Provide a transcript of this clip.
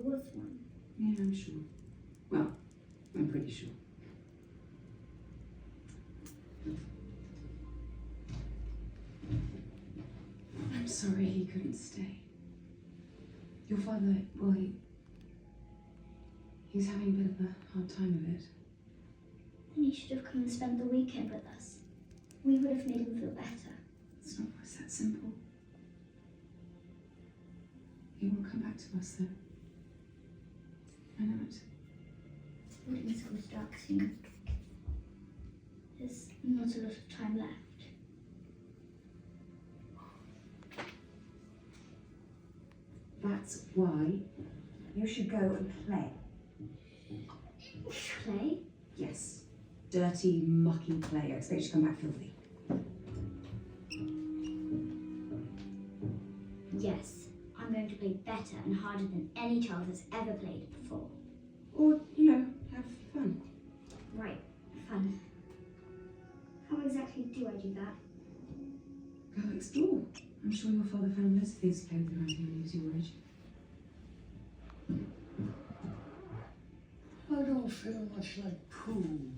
was one. Yeah, I'm sure. Well, I'm pretty sure. I'm sorry he couldn't stay. Your father, well, he's having a bit of a hard time of it. Then he should have come and spent the weekend with us. We would have made him feel better. It's not always that simple. He won't come back to us, though. I know it. Boarding school starts soon. There's not a lot of time left. That's why you should go and play. Play? Yes. Dirty, mucky play. I expect you to come back filthy. Yes, I'm going to play better and harder than any child has ever played before. Or, have fun. Right, fun. How exactly do I do that? Go explore. I'm sure your father found loads of things to play with around here when he was your age. I don't feel much like poo